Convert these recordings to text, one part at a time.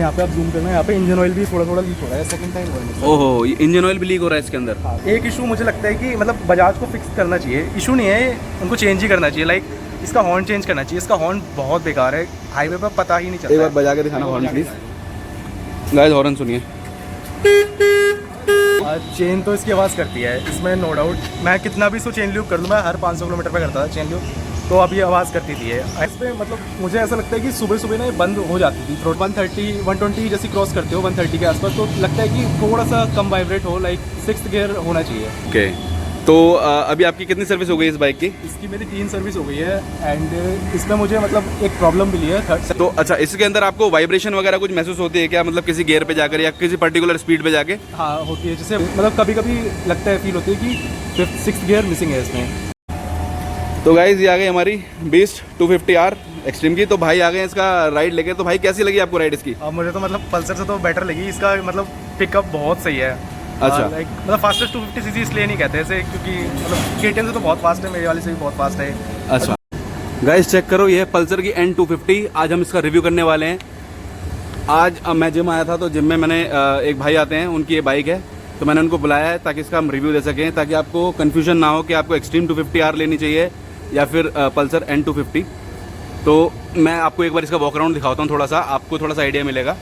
यहाँ पे आप जूम करना है, यहाँ पे इंजन ऑयल भी थोड़ा थोड़ा लीक हो रहा है, सेकंड टाइम हो रहा है। ओहो, इंजन ऑयल भी लीक हो रहा है इसके अंदर। हाँ, एक इशू मुझे लगता है कि मतलब बजाज को फिक्स करना चाहिए, इशू नहीं है, उनको चेंज ही करना चाहिए। लाइक इसका हॉर्न चेंज करना चाहिए, इसका हॉर्न बहुत बेकार है, हाईवे पर पता ही नहीं चलता। एक बार बजा के दिखाना हॉर्न प्लीज गाइस, हॉर्न सुनिए। चेन तो इसकी आवाज़ करती है, इसमें नो डाउट। मैं कितना भी इसको चेन लूप कर लूँ, मैं हर 500 किलोमीटर पे करता था चेन लूप, तो अब ये आवाज़ करती थी। इस पर मतलब मुझे ऐसा लगता है कि सुबह सुबह ना ये बंद हो जाती थी। 130 120 जैसी क्रॉस करते हो 130 के आसपास, तो लगता है कि थोड़ा सा कम वाइब्रेट हो, लाइक 6th गियर होना चाहिए। ओके, तो अभी आपकी कितनी सर्विस हो गई इस बाइक की? इसकी मेरी 3 सर्विस हो गई है, एंड इसमें मुझे मतलब एक प्रॉब्लम मिली है थर्ड। तो अच्छा, इसके अंदर आपको वाइब्रेशन वगैरह कुछ महसूस होती है क्या, मतलब किसी गियर पे जाकर या किसी पर्टिकुलर स्पीड पे जाके? हाँ होती है, जैसे मतलब कभी कभी लगता है, फील होती है कि 6th गियर मिसिंग है इसमें। तो गाइज ये आ गई हमारी बीस्ट 250R एक्सट्रीम की। तो भाई आ गए इसका राइड लेके। तो भाई कैसी लगी आपको राइड इसकी? अब मुझे तो मतलब पल्सर से तो बेटर लगी, इसका मतलब पिकअप बहुत सही है। अच्छा, लाइक मतलब फास्टेस्ट 250cc इसलिए नहीं कहते ऐसे, क्योंकि मतलब KTM से तो बहुत फास्ट है, मेरे वाले से भी बहुत फास्ट है। अच्छा गाइज चेक करो, ये है पल्सर की N250। आज हम इसका रिव्यू करने वाले हैं। आज मैं जिम आया था, तो जिम में मैंने एक भाई आते हैं, उनकी ये बाइक है, तो मैंने उनको बुलाया है ताकि इसका हम रिव्यू दे सकें, ताकि आपको कन्फ्यूजन ना हो कि आपको एक्सट्रीम 250R लेनी चाहिए या फिर पल्सर N250। तो मैं आपको एक बार इसका वॉक अराउंड दिखाता हूँ, थोड़ा सा आपको थोड़ा सा आइडिया मिलेगा।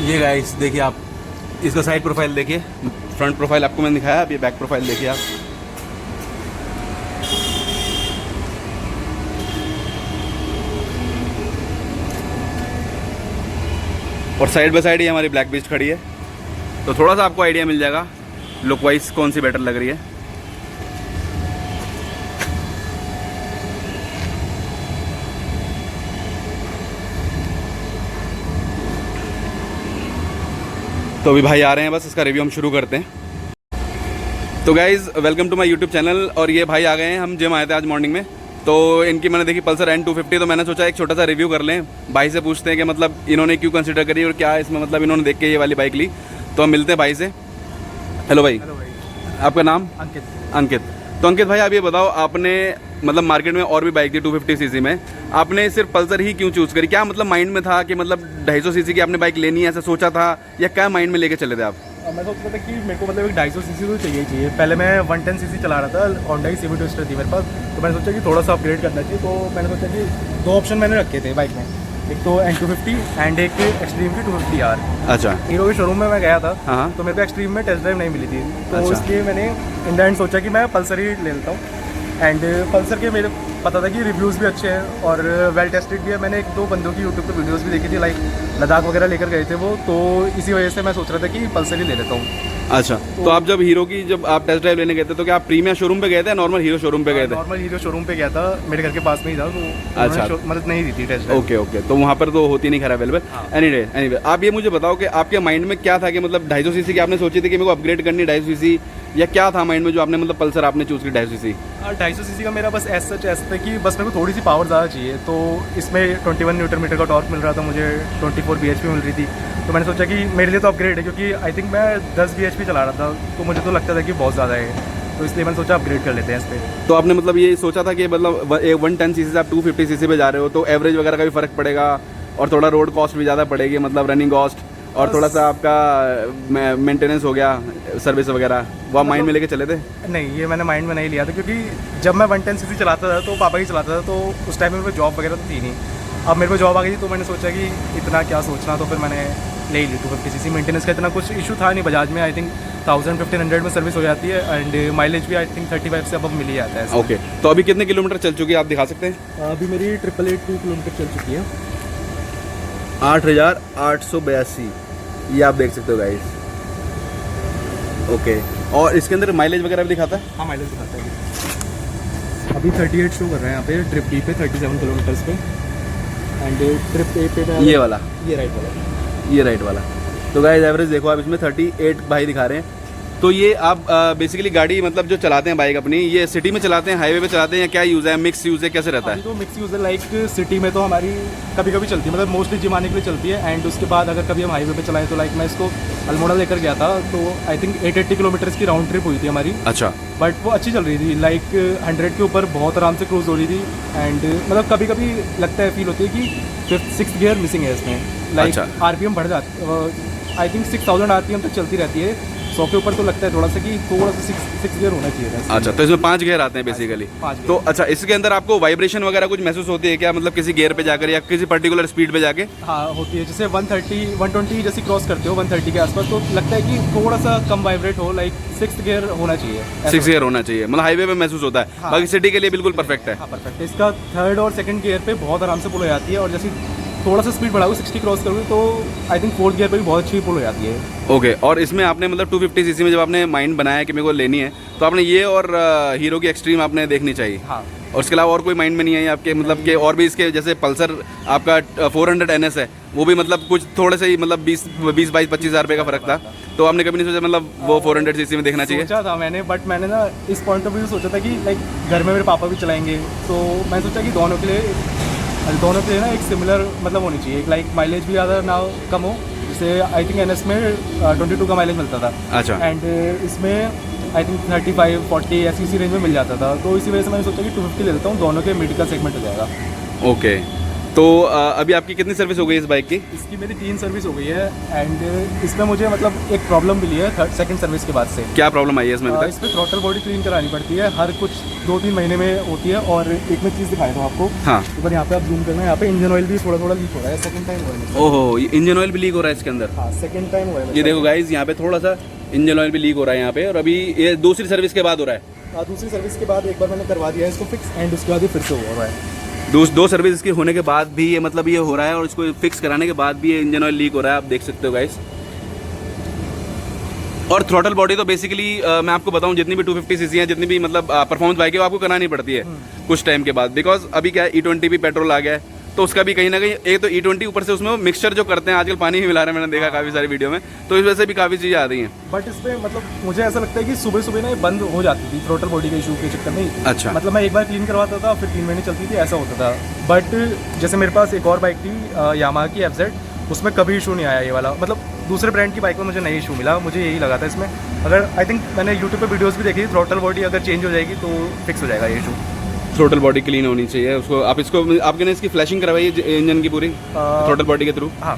ये गाइस देखिए, आप इसका साइड प्रोफाइल देखिए, फ्रंट प्रोफाइल आपको मैंने दिखाया, अब ये बैक प्रोफाइल देखिए आप। और साइड बाय साइड ही हमारी ब्लैक बीस्ट खड़ी है, तो थोड़ा सा आपको आइडिया मिल जाएगा लुक वाइज कौन सी बेटर लग रही है। तो अभी भाई आ रहे हैं, बस इसका रिव्यू हम शुरू करते हैं। तो guys welcome to my YouTube channel. और ये भाई आ गए हैं, हम जिम आए थे आज मॉर्निंग में, तो इनकी मैंने देखी पल्सर N250, तो मैंने सोचा एक छोटा सा रिव्यू कर लें, भाई से पूछते हैं कि मतलब इन्होंने क्यों कंसिडर करी और क्या इसमें मतलब इन्होंने देख के ये वाली बाइक ली। तो हम मिलते हैं भाई से। हेलो भाई। हेलो भाई। आपका नाम? अंकित। अंकित। तो अंकित भाई आप ये बताओ, आपने मतलब मार्केट में और भी बाइक थी 250cc में, आपने सिर्फ पल्सर ही क्यों चूज़ करी? क्या मतलब माइंड में था कि मतलब 250cc की आपने बाइक लेनी है, ऐसा सोचा था, या क्या माइंड में लेके चले थे आप? मैं सोच रहा था कि मेरे को मतलब एक 250cc तो चाहिए ही चाहिए। पहले मैं 110cc चला रहा था, होंडा की CB ट्विस्टर थी मेरे पास, तो मैंने सोचा कि थोड़ा सा अपग्रेड करना चाहिए। तो मैंने सोचा कि 2 ऑप्शन मैंने रखे थे बाइक में, एक तो N250 एंड एक एक्सट्रीम की 250R। अच्छा। हीरो के शोरूम में मैं गया था, हाँ। तो मेरे को एक्सट्रीम में टेस्ट ड्राइव नहीं मिली थी, तो अच्छा। इसलिए मैंने इन द एंड सोचा कि मैं पल्सर ही ले लेता हूँ। एंड पल्सर के मेरे पता था कि रिव्यूज़ भी अच्छे हैं और वेल टेस्टेड भी है। मैंने 1-2 बंदों की यूट्यूब पे वीडियोस भी देखी थी, लाइक लद्दाख वगैरह लेकर गए थे वो, तो इसी वजह से मैं सोच रहा था कि पल्सर ही ले लेता हूँ। अच्छा, तो आप जब हीरो की जब आप टेस्ट ड्राइव लेने गए थे, तो क्या आप प्रीमियम शोरूम पे गए थे, नॉर्मल हीरो शोरूम पे गए थे? नॉर्मल हीरो शोरूम पे गया था, मेरे घर के पास में ही था, तो अच्छा। मदद नहीं दी थी टेस्ट ड्राइव। ओके ओके, तो वहाँ पर तो होती नहीं खैर अवेलेबल। एनीवे आप ये मुझे बताओ कि आपके माइंड में क्या था कि मतलब 250cc की आपने सोची थी कि मेरे को अपग्रेड करनी 250cc, या क्या था माइंड में जो आपने मतलब पल्सर आपने चूज़ की 250cc? 250cc का मेरा बस ऐसा था कि बस मेरे को थोड़ी सी पावर ज़्यादा चाहिए, तो इसमें 21 न्यूटन मीटर का टॉर्क मिल रहा था मुझे, 24 bhp मिल रही थी, तो मैंने सोचा कि मेरे लिए तो अपग्रेड है, क्योंकि आई थिंक मैं 10 bhp चला रहा था, तो मुझे तो लगता था कि बहुत ज़्यादा है, तो इसलिए मैंने सोचा अपग्रेड कर लेते हैं इस पर। तो आपने मतलब ये सोचा था कि मतलब 110cc से आप 250cc पे जा रहे हो, तो एवरेज वगैरह का भी फ़र्क पड़ेगा और थोड़ा रोड कॉस्ट भी ज़्यादा पड़ेगी, मतलब रनिंग कॉस्ट, और थोड़ा सा आपका मेंटेनेंस हो गया, सर्विस वगैरह, वो आप माइंड में लेके चले थे? नहीं, ये मैंने माइंड में नहीं लिया था, क्योंकि जब मैं 110cc चलाता था तो पापा ही चलाता था, तो उस टाइम में मेरे को जॉब वगैरह तो थी नहीं। अब मेरे को जॉब आ गई थी, तो मैंने सोचा कि इतना क्या सोचना, तो फिर मैंने ले ही ली 250cc। मेंटेनेंस का इतना कुछ इशू था नहीं, बजाज में आई थिंक 1000-1500 में सर्विस हो जाती है, एंड माइलेज भी आई थिंक 35 से अब मिल ही आता है। ओके, तो अभी कितने किलोमीटर चल चुकी है आप दिखा सकते हैं? अभी मेरी 882 किलोमीटर चल चुकी है। 8882, ये आप देख सकते हो गाइस। ओके, और इसके अंदर माइलेज वगैरह भी दिखाता है? हाँ, माइलेज दिखाता है। अभी 38 शो कर रहे हैं यहाँ पे, ट्रिप B पे 37 किलोमीटर्स पे, एंड ट्रिप A पे ये वाला, ये राइट वाला। ये राइट वाला। तो गाइस एवरेज देखो आप, इसमें 38 भाई दिखा रहे हैं, तो ये आप बेसिकली गाड़ी मतलब जो चलाते हैं बाइक अपनी, ये सिटी में चलाते हैं, हाईवे पे चलाते हैं, या क्या यूज़ है, मिक्स यूज़ है, कैसे रहता अभी है? तो मिक्स यूज़ है, लाइक सिटी में तो हमारी कभी कभी चलती है, मतलब मोस्टली जिम आने के लिए चलती है। एंड उसके बाद अगर कभी हम हाईवे पे चलाएं तो लाइक मैं इसको अल्मोड़ा लेकर गया था, तो आई थिंक 880 किलोमीटर की राउंड ट्रिप हुई थी हमारी। अच्छा। बट वो अच्छी चल रही थी, लाइक 100 के ऊपर बहुत आराम से क्रूज हो रही थी। एंड मतलब कभी कभी लगता है, फील होती है कि 5th गियर मिसिंग है इसमें, लाइक अच्छा। आरपीएम बढ़ जाती, आई थिंक 6000 आरपीएम तक चलती रहती है। 100 के ऊपर तो लगता है थोड़ा सा कि थोड़ा सा 6 गियर होना चाहिए था। अच्छा, तो इसमें 5 गियर आते हैं बेसिकली। 5 गियर। तो अच्छा, इसके अंदर आपको वाइब्रेशन वगैरह कुछ महसूस होती है क्या, मतलब किसी गियर पे जाकर या किसी पर्टिकुलर स्पीड पे जाके? हाँ होती है, जैसे 130 120 जैसे क्रॉस करते हो 130 के आसपास, तो लगता है कि थोड़ा सा कम वाइब्रेट हो, लाइक 6th गियर होना चाहिए। 6 गियर होना चाहिए, मतलब हाईवे पे महसूस होता है। हाँ। बाकी सिटी के लिए बिल्कुल परफेक्ट है। हाँ परफेक्ट है। इसका 3rd और 2nd गियर पे बहुत आराम से पुल हो जाती है, और जैसे थोड़ा सा स्पीड बढ़ाओगे 60 क्रॉस करोगे तो आई थिंक 4th गियर पे भी बहुत अच्छी पुल हो जाती है। ओके। और इसमें आपने मतलब 250 सीसी में जब आपने माइंड बनाया कि मेरे को लेनी है, तो आपने ये और हीरो की एक्सट्रीम आपने देखनी चाहिए। हाँ। और उसके अलावा और कोई माइंड में नहीं है आपके, मतलब कि और भी इसके जैसे पल्सर आपका 400 NS है, वो भी मतलब कुछ थोड़े से ही मतलब 20-22-25 हज़ार रुपये का फर्क था, तो आपने कभी नहीं सोचा मतलब वो 400 सीसी में देखना चाहिए? सोचा था मैंने, बट मैंने ना इस पॉइंट ऑफ व्यू सोचा था कि लाइक घर में मेरे पापा भी चलाएंगे, तो मैं सोचा कि दोनों के लिए ना एक सिमिलर मतलब होनी चाहिए, लाइक माइलेज भी ज़्यादा ना कम हो। जैसे आई थिंक NS में 22 का माइलेज मिलता था। अच्छा। एंड इसमें आई थिंक 35-40 ऐसी रेंज में मिल जाता था, तो इसी वजह से मैंने सोचा कि 250 ले लेता हूँ, दोनों के मिड का सेगमेंट हो जाएगा। ओके। तो अभी आपकी कितनी सर्विस हो गई इस बाइक की? इसकी मेरी 3 सर्विस हो गई है। एंड इसमें मुझे मतलब एक प्रॉब्लम मिली है 2nd सर्विस के बाद से। क्या प्रॉब्लम आई है इसमें अभी इस पर थ्रॉटल बॉडी क्लीन करानी पड़ती है, हर कुछ 2-3 महीने में होती है। और एक मैं चीज़ दिखाई दूँ आपको। हाँ। एक बार यहाँ पे आप जूम करना है, यहाँ पे इंजन ऑयल भी थोड़ा थोड़ा लीक हो रहा है, 2nd टाइम हुआ है। ओहो, इंजन ऑयल भी लीक हो रहा है इसके अंदर? हाँ 2nd टाइम हुआ है। ये देखो गाइज, यहाँ पे थोड़ा सा इंजन ऑयल भी लीक हो रहा है यहाँ पे, और अभी ये दूसरी सर्विस के बाद हो रहा है। दूसरी सर्विस के बाद एक बार मैंने करवा दिया है इसको फिक्स, एंड उसके बाद ही फिर से हो रहा है। दो सर्विस इसके होने के बाद भी ये मतलब ये हो रहा है, और इसको फिक्स कराने के बाद भी ये इंजन ऑयल लीक हो रहा है, आप देख सकते हो गाइस। और थ्रॉटल बॉडी तो बेसिकली मैं आपको बताऊं, जितनी भी 250 सीसी है, जितनी भी मतलब परफॉर्मेंस बाइक है, वो आपको करानी पड़ती है कुछ टाइम के बाद, बिकॉज अभी क्या है, E20 भी पेट्रोल आ गया है, तो उसका भी कहीं ना कहीं एक तो E20 ऊपर से उसमें वो मिक्सचर जो करते हैं आजकल, पानी भी मिला रहे हैं, मैंने देखा काफ़ी सारी वीडियो में, तो इस वजह से भी काफ़ी चीज़ें आ रही हैं। बट इसमें मतलब मुझे ऐसा लगता है कि सुबह सुबह ना ये बंद हो जाती थी थ्रॉटल बॉडी के इशू के चक्कर में। अच्छा। मतलब मैं एक बार क्लीन करवाता था, फिर 3 महीने चलती थी, ऐसा होता था। बट जैसे मेरे पास एक और बाइक थी यामाहा की FZ, उसमें कभी इशू नहीं आया ये वाला। मतलब दूसरे ब्रांड की बाइक में मुझे नहीं इशू मिला, मुझे यही लगा था इसमें। अगर आई थिंक मैंने यूट्यूब पे वीडियोस भी देखी, थ्रॉटल बॉडी अगर चेंज हो जाएगी तो फिक्स हो जाएगा ये इशू। थ्रोटल बॉडी क्लीन होनी चाहिए उसको, आप इसको आपके ने इसकी फ्लैशिंग करवाई है इंजन की पूरी थ्रोटल बॉडी के थ्रू? हाँ।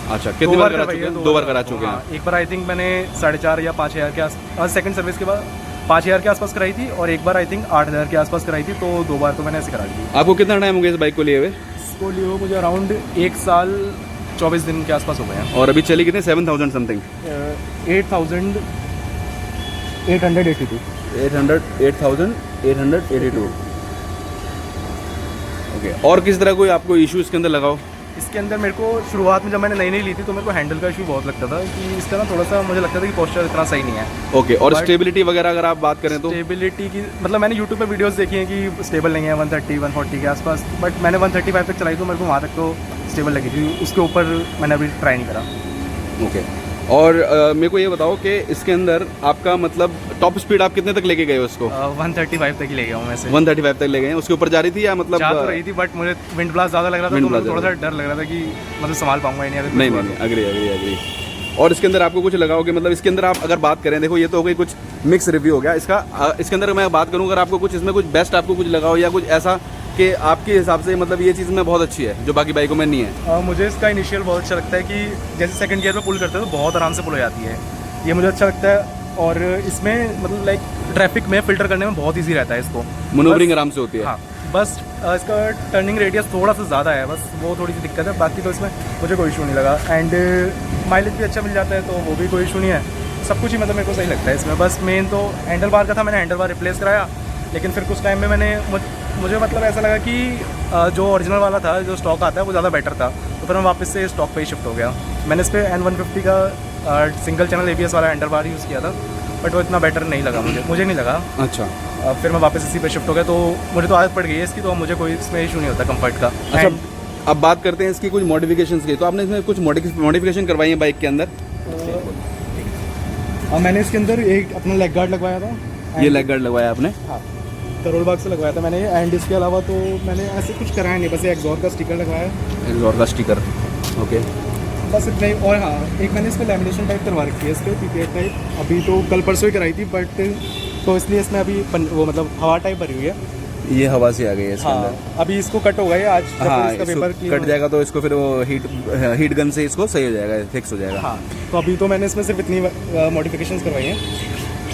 अच्छा, कितनी बार करा चुके हैं? 2 बार करा चुके हैं। एक बार आई थिंक मैंने 4.5 या 5,000 के आस 2nd सर्विस के बाद 5,000 के आसपास कराई थी, और एक बार आई थिंक 8,000 के आसपास कराई थी, तो 2 बार तो मैंने ऐसे करा दी। आपको कितना टाइम हो गया इस बाइक को लिए हुए? इसको लिए मुझे अराउंड 1 साल 24 दिन के आसपास हो गए हैं। और अभी चली कितने? 7,000 समथिंग? 8,882। ओके। और किस तरह कोई आपको इशू इसके अंदर लगाओ? इसके अंदर मेरे को शुरुआत में जब मैंने नई ली थी तो मेरे को हैंडल का इशू बहुत लगता था कि इसका ना थोड़ा सा मुझे लगता था कि पोस्चर इतना सही नहीं है। ओके। और स्टेबिलिटी वगैरह अगर आप बात करें तो? स्टेबिलिटी की मतलब मैंने यूट्यूब पे वीडियोस देखी हैं कि स्टेबल नहीं है 130-140 के आसपास, बट मैंने 135 तक चलाई तो मेरे को वहाँ तक तो स्टेबल लगी थी, उसके ऊपर मैंने अभी ट्राई नहीं करा। ओके। और मेरे को ये बताओ कि इसके अंदर आपका मतलब टॉप स्पीड आप कितने तक लेके गए हो इसको? 135 तक ही ले गया हूँ मैं से। 135 तक ले गए हैं? उसके ऊपर जा रही थी या मतलब? जा तो रही थी, बट मुझे विंड ब्लास्ट ज़्यादा लग रहा था, तो मुझे थोड़ा सा डर लग रहा था कि मतलब संभाल पाऊंगा या नहीं। नहीं, अग्री। और इसके अंदर आपको कुछ लगाओ कि मतलब इसके अंदर आप अगर बात करें, देखो ये तो हो गई कुछ मिक्स रिव्यू हो गया इसका। इसके अंदर मैं बात करूँ, अगर आपको कुछ इसमें कुछ बेस्ट आपको कुछ लगाओ या कुछ ऐसा कि आपके हिसाब से मतलब ये चीज़ में बहुत अच्छी है जो बाकी बाइकों में नहीं है? मुझे इसका इनिशियल बहुत अच्छा लगता है कि जैसे 2nd गियर में पुल करते हैं तो बहुत आराम से पुल हो जाती है, ये मुझे अच्छा लगता है। और इसमें मतलब लाइक ट्रैफिक में फ़िल्टर करने में बहुत ईजी रहता है इसको, मनोवरिंग आराम से होती है। हाँ, बस इसका टर्निंग रेडियस थोड़ा सा ज़्यादा है, बस वो थोड़ी सी दिक्कत है, बाकी तो इसमें मुझे कोई इशू नहीं लगा। एंड माइलेज भी अच्छा मिल जाता है, तो वो भी कोई इशू नहीं है। सब कुछ ही मतलब मेरे को सही लगता है इसमें। बस मेन तो हैंडल बार का था, मैंने हैंडल बार रिप्लेस कराया, लेकिन फिर कुछ टाइम में मुझे मतलब ऐसा लगा कि जो ओरिजिनल वाला था, जो स्टॉक आता है, वो ज़्यादा बेटर था, तो फिर मैं वापस से स्टॉक पे ही शिफ्ट हो गया। मैंने इस पर N150 का सिंगल चैनल ABS वाला हैंडल बार यूज़ किया था, बट वो इतना बेटर नहीं लगा मुझे नहीं लगा। अच्छा। फिर मैं वापस इसी पे शिफ्ट हो गया, तो मुझे तो आदत पड़ गई है इसकी, तो मुझे कोई इसमें इशू नहीं होता कंफर्ट का। अच्छा, अब बात करते हैं इसकी कुछ मॉडिफिकेशंस की। तो आपने इसमें कुछ मॉडिफिकेशन करवाई है बाइक के अंदर? अब मैंने इसके अंदर एक अपना लेग गार्ड लगवाया था। ये लेग गार्ड लगवाया आपने? हाँ, करोल बाग से लगवाया था मैंने। एंड इसके अलावा तो मैंने ऐसे कुछ कराया नहीं, बस एक्सॉर का स्टिकर लगवाया। एक्सॉर का स्टिकर, ओके। बस इतना ही। और हाँ, एक मैंने इसमें लैमिनेशन टाइप करवा रखी है, इस पर PPF टाइप। अभी तो कल परसों ही कराई थी, बट तो इसलिए इसमें अभी वो मतलब हवा टाइप भरी हुई है। ये हवा से आ गई है इसके हाँ, अंदर। अभी इसको कट होगा ये आज। हाँ, इसका पेपर कट जाएगा तो इसको फिर वो हीट गन से इसको सही हो जाएगा, फिक्स हो जाएगा। हाँ, तो अभी तो मैंने इसमें सिर्फ इतनी मॉडिफिकेशंस करवाई हैं।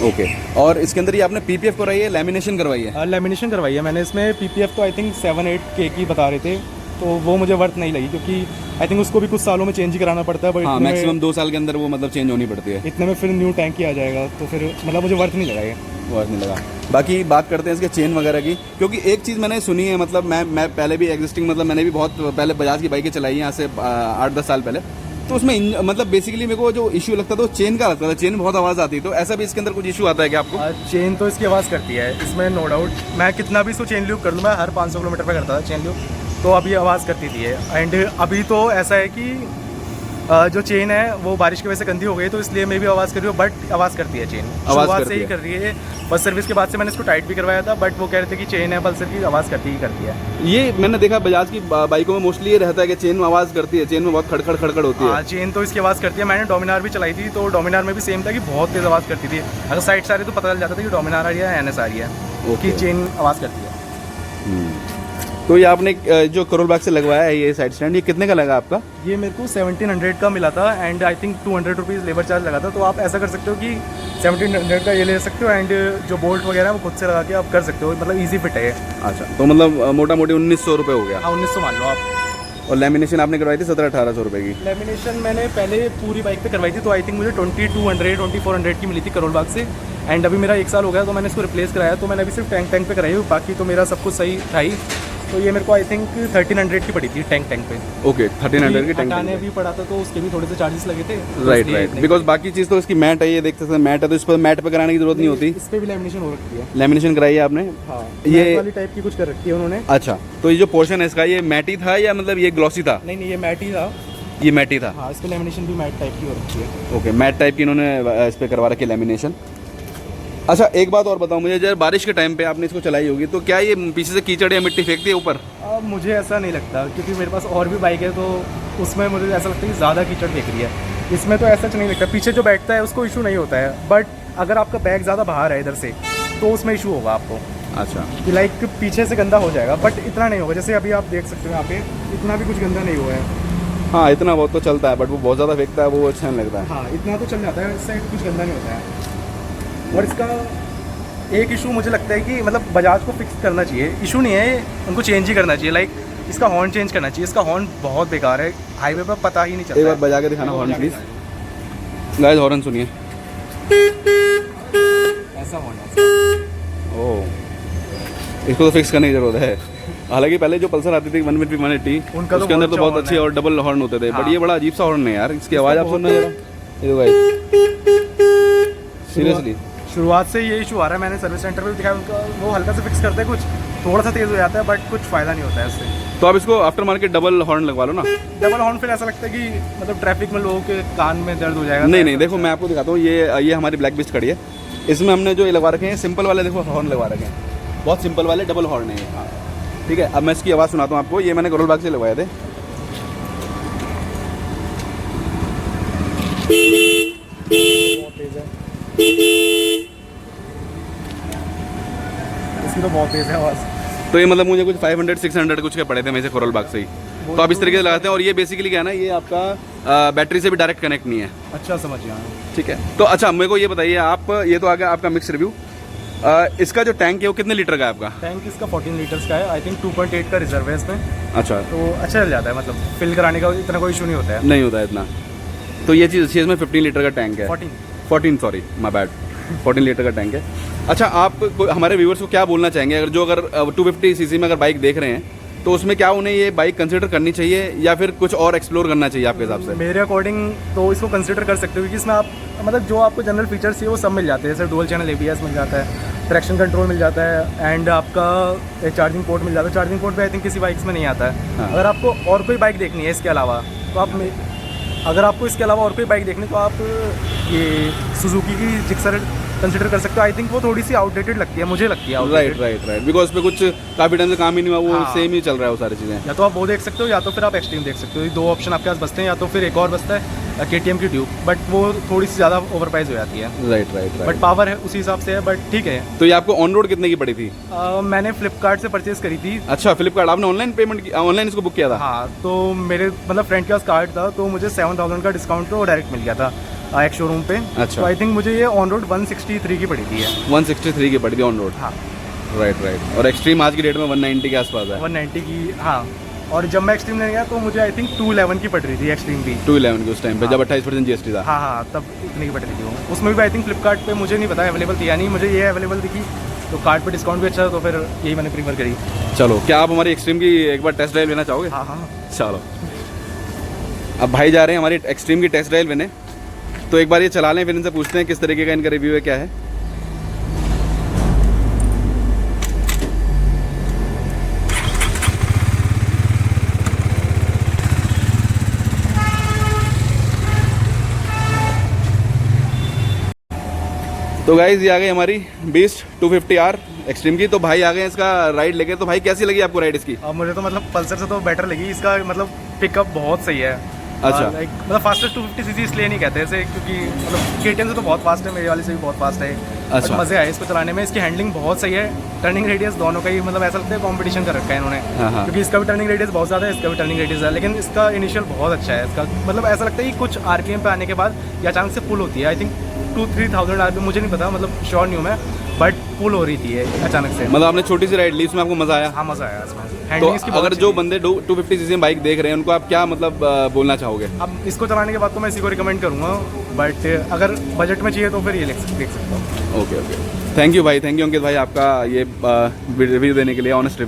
ओके। और इसके अंदर ये आपने PPF करवाई है, लैमिनेशन करवाई है? लैमिनेशन करवाई है मैंने इसमें। PPF तो आई थिंक 7-8K की बता रहे थे, तो वो मुझे वर्थ नहीं लगी, क्योंकि आई थिंक उसको भी कुछ सालों में चेंज ही कराना पड़ता है। बट हाँ, मैक्सिमम 2 साल के अंदर वो मतलब चेंज होनी पड़ती है। इतने में फिर न्यू टैंक ही आ जाएगा, तो फिर मतलब मुझे वर्थ नहीं लगा ये। वर्थ नहीं लगा। बाकी बात करते हैं इसके चेन वगैरह की, क्योंकि एक चीज़ मैंने सुनी है, मतलब मैं पहले भी एग्जिस्टिंग, मतलब मैंने भी बहुत पहले बजाज की बाइकें चलाई हैं यहाँ से 8-10 साल पहले। तो उसमें मतलब बेसिकली मेरे को जो इशू लगता था वो चेन का लगता था, चेन में बहुत आवाज़ आती है। तो ऐसा भी इसके अंदर कुछ इशू आता है क्या आपको? चेन तो इसकी आवाज़ करती है, इसमें नो डाउट। मैं कितना भी इसको चेन लूप कर लूँ, मैं हर 500 किलोमीटर पर करता था चेन लूप, तो अभी आवाज़ करती थी। एंड अभी तो ऐसा है कि जो चेन है वो बारिश की वजह से गंदी हो गई, तो इसलिए मैं भी आवाज़ कर रही हूँ, बट आवाज़ करती है चेन। शुरुआत से ही कर रही है। फर्स्ट सर्विस के बाद से मैंने इसको टाइट भी करवाया था, बट वो कह रहे थे कि चेन है पल्सर की, आवाज़ करती है। ये मैंने देखा बजाज की बाइकों में मोस्टली ये रहता है कि चेन में आवाज़ करती है, चेन में बहुत खड़खड़ होती है। हाँ, चेन तो इसकी आवाज़ करती है। मैंने डोमिनार भी चलाई थी, तो डोमिनार में भी सेम था कि बहुत तेज़ आवाज़ करती थी। अगर साइड से आ रही तो पता चल जाता था कि डोमिनार आ रही है, NS आ रही है, कि चेन आवाज़ करती है। तो ये आपने जो करोल बाग से लगवाया है ये साइड स्टैंड, ये कितने का लगा आपका? ये मेरे को 1700 का मिला था, and I think 200 rupees labour charge लगा था। तो आप ऐसा कर सकते हो कि 1700 का ये ले सकते हो, एंड जो बोल्ट वगैरह है वो खुद से लगा के आप कर सकते हो, मतलब ईजी फिट है ये। अच्छा, तो मतलब मोटा मोटी 1900 रुपये हो गया। हाँ, 1900 मान लो आप। और लेमिनेशन आपने करवाई थी 1700-1800 रुपये की? लेमिनेशन मैंने पहले पूरी बाइक पे करवाई थी, तो आई थिंक मुझे 2200-2400 की मिली थी करोल बाग से। एंड अभी मेरा 1 साल हो गया, तो मैंने इसको रिप्लेस कराया, तो मैंने अभी सिर्फ टैंक पे कराई हूँ, बाकी तो मेरा सब कुछ सही था ही। तो ये मेरे को आई थिंक 1300 की पड़ी थी टैंक पे। ओके, 1300 की टैंक हटाने भी पड़ा था, तो उसके भी थोड़े से चार्जेस लगे थे। राइट। बिकॉज बाकी चीज़ तो इसकी मैट है, ये देख सकते हैं मैट है, तो इस पर मैट पे कराने की जरूरत नहीं होती। इस पे भी लेमिनेशन हो रखी है। लेमिनेशन कराई है आपने? हाँ, ये वाली टाइप की कुछ कर रखी है उन्होंने। अच्छा, तो ये जो पोर्शन है इसका, ये मैटी था या मतलब ये ग्लॉसी था? नहीं, ये मैट ही था। ये मैटी था। हाँ, इसकी लेमिनेशन भी मैट टाइप की हो रखी है। ओके, मैट टाइप की इन्होंने इस पर करवा रखी है लेमिनेशन। अच्छा, एक बात और बताओ मुझे, जब बारिश के टाइम पे आपने इसको चलाई होगी, तो क्या ये पीछे से कीचड़ या मिट्टी फेंकती है ऊपर? मुझे ऐसा नहीं लगता, क्योंकि मेरे पास और भी बाइक है, तो उसमें मुझे ऐसा लगता है कि ज़्यादा कीचड़ फेंक रही है। इसमें तो ऐसा नहीं लगता, पीछे जो बैठता है उसको इशू नहीं होता है, बट अगर आपका बैग ज़्यादा बाहर है इधर से, तो उसमें इशू होगा आपको। अच्छा, कि लाइक पीछे से गंदा हो जाएगा, बट इतना नहीं होगा। जैसे अभी आप देख सकते हो यहाँ पे, इतना भी कुछ गंदा नहीं हुआ है। हाँ, इतना बहुत तो चलता है, बट वो बहुत ज़्यादा फेंकता है, वो अच्छा नहीं लगता है। हाँ, इतना तो चल जाता है, इस साइड कुछ गंदा नहीं होता है। और इसका एक इशू मुझे लगता है कि मतलब बजाज को फिक्स करना चाहिए, इशू नहीं है, उनको चेंज ही करना चाहिए। लाइक इसका हॉर्न चेंज करना चाहिए। इसका हॉर्न बहुत बेकार है, हाईवे पर पता ही नहीं चलता। एक बार बजा के दिखाना हॉर्न प्लीज। गाइस, हॉर्न सुनिए। ऐसा हॉर्न है। ओह, इसको तो फिक्स करने की जरूरत है। हालांकि पहले जो पल्सर आती थी 150 180, उनका तो उसके अंदर तो बहुत बहुत अच्छे और डबल हॉर्न होते थे, बट हाँ। ये बड़ा अजीब सा हॉर्न है यार। इसकी आवाज़ आप सुनना जरा, ये तो गाइस सीरियसली शुरुआत से ये इशू आ रहा है। मैंने सर्विस सेंटर पे भी दिखाया, उनका वो हल्का से फिक्स करते हैं, कुछ थोड़ा सा तेज़ हो जाता है, बट कुछ फ़ायदा नहीं होता है इससे। तो आप इसको आफ्टर मार्केट डबल हॉर्न लगवा लो ना। डबल हॉर्न फिर ऐसा लगता है कि मतलब ट्रैफिक में लोगों के कान में दर्द हो जाएगा। नहीं नहीं, देखो मैं आपको दिखाता हूँ, ये हमारी ब्लैक बिस्ट खड़ी है, इसमें हमने जो ये लगवा रखे हैं सिंपल वाले, देखो हॉर्न लगवा रखे हैं, बहुत सिंपल वाले डबल हॉर्न है ये। हाँ ठीक है, अब मैं इसकी आवाज़ सुनाता हूँ आपको। ये मैंने करोल बाग से लगवाए थे। बहुत तेज़ है, इसकी तो बहुत तेज़ है आवाज़। तो ये मतलब मुझे कुछ 500-600 कुछ के पड़े थे मेरे से करोल बाग से ही। तो आप इस तरीके से लगाते हैं, और ये बेसिकली क्या है ना, ये आपका बैटरी से भी डायरेक्ट कनेक्ट नहीं है। अच्छा, समझ गया। ठीक है, तो अच्छा मेरे को ये बताइए आप, ये तो आ गया आपका मिक्स रिव्यू। इसका जो टैंक है वो कितने लीटर का है आपका? टैंक इसका 14 लीटर्स का है, आई थिंक 2.8 का रिजर्व है इसमें। अच्छा, तो अच्छा चल जाता है, मतलब फिल कराने का इतना कोई इशू नहीं होता है। नहीं होता है इतना। तो ये चीज़ अच्छी है, इसमें 15 लीटर का टैंक है। 14 सॉरी, माय बैड, 14 लीटर का टैंक है। अच्छा, आप हमारे व्यूअर्स को क्या बोलना चाहेंगे, अगर 250 सीसी में अगर बाइक देख रहे हैं, तो उसमें क्या उन्हें ये बाइक कंसिडर करनी चाहिए या फिर कुछ और एक्सप्लोर करना चाहिए आपके हिसाब से? मेरे अकॉर्डिंग तो इसको कंसिडर कर सकते हो, क्योंकि इसमें आप मतलब जो आपको जनरल फीचर्स चाहिए वो सब मिल जाते हैं। जैसे डुअल चैनल ABS मिल जाता है, ट्रैक्शन कंट्रोल मिल जाता है, एंड आपका चार्जिंग पोर्ट मिल जाता है। चार्जिंग पोर्ट भी आई थिंक किसी बाइक्स में नहीं आता है। हाँ। अगर आपको और कोई बाइक देखनी है इसके अलावा, तो आप अगर आपको इसके अलावा और कोई बाइक देखनी तो आप ये सुजुकी की जिक्सर कंसिडर कर सकते हो। आई थिंक वो थोड़ी सी आउटडेटेड लगती है, मुझे लगती है राइट outdated। राइट बिकॉज पे कुछ काफ़ी टाइम से काम ही नहीं हुआ, वो हाँ। सेम ही चल रहा है वो सारी चीज़ें। या तो आप वो देख सकते हो या तो फिर आप एक्सट्रीम देख सकते हो। ये दो ऑप्शन आपके पास बचते हैं, या तो फिर एक और बचता है KTM की ट्यूब, बट वो थोड़ी सी ज़्यादा ओवर प्राइस हो जाती है। Right right but right. Power है उसी हिसाब से है, बट ठीक है। तो ये आपको ऑन रोड कितने की पड़ी थी? मैंने फ्लिपकार्ट से परचेज़ करी थी। अच्छा, फ्लिपकार्ट आपने ऑनलाइन पेमेंट की, ऑनलाइन इसको बुक किया था? हाँ, तो मेरे मतलब फ्रेंड के पास कार्ड था, तो मुझे 7000 का डिस्काउंट तो डायरेक्ट मिल गया था एक शोरूम पे। अच्छा। तो आई थिंक मुझे ये ऑन रोड 163 की पड़ी थी है। 163 की पड़ी थी ऑन रोड। हाँ, राइट राइट। और एक्सट्रीम आज की डेट में 190 के आसपास है। 190 की। हाँ, और जब मैं एक्सट्रीम लेने गया तो मुझे आई थिंक 211 की पड़ रही थी एक्सट्रीम भी। 211 की उस टाइम पे, हाँ। जब 28% GST था। हाँ हाँ, तब इतनी की पड़ रही थी वो। उसमें भी आई थिंक फ्लिपकार्ट पे मुझे नहीं पता अवेलेबल थी या नहीं, मुझे ये अवेलेबल दिखी, तो कार्ड पे डिस्काउंट भी अच्छा था, तो फिर यही मैंने प्रीफर करी। चलो, क्या आप हमारी एक्सट्रीम की एक बार टेस्ट ड्राइव लेना चाहोगे? हाँ हाँ। चलो, अब भाई जा रहे हैं हमारी एक्सट्रीम की टेस्ट ड्राइव लेने, तो एक बार ये चला लें, फिर इनसे पूछते हैं किस तरीके का इनका रिव्यू है, क्या है। तो गाइज ये आ गई हमारी बीस्ट 250R एक्सट्रीम की। तो भाई आ गए हैं इसका राइड लेके। तो भाई कैसी लगी आपको राइड इसकी? अब मुझे तो मतलब पल्सर से तो बेटर लगी, इसका मतलब पिकअप बहुत सही है। अच्छा। लाइक मतलब फास्टेस्ट 250cc इसलिए नहीं कहते ऐसे, क्योंकि मतलब KTM से तो बहुत फास्ट है, मेरे वाले से भी बहुत फास्ट है। अच्छा। But मज़े आए इसको चलाने में, इसकी हैंडलिंग बहुत सही है। टर्निंग रेडियस दोनों का ही मतलब ऐसा लगता है कॉम्पिटिशन कर रखा है इन्होंने, हाँ, हाँ। क्योंकि इसका भी टर्निंग रेडियस बहुत ज़्यादा है, इसका भी टर्निंग रेडियस है, लेकिन इसका इनिशियल बहुत अच्छा है। इसका मतलब ऐसा लगता है कि कुछ RPM पे आने के बाद ये अचानक से पुल होती है। आई थिंक 2-3,000 RPM, मुझे नहीं पता, मतलब श्योर नहीं हूँ मैं, बट पुल हो रही थी ये अचानक से। मतलब आपने छोटी सी राइड ली, उसमें आपको मज़ा आया? हाँ, मज़ा आया इसमें। तो हैंडलिंग इसकी बहुत अगर अच्छी जो थी। बंदे 250cc बाइक देख रहे हैं उनको आप क्या मतलब बोलना चाहोगे? अब इसको चलाने के बाद तो मैं इसी को रिकमेंड करूँगा, बट अगर बजट में चाहिए तो फिर ये देख सकता हूँ। ओके ओके, थैंक यू भाई, थैंक यू अंकित भाई, आपका ये रिव्यू देने के लिए, ऑनेस्ट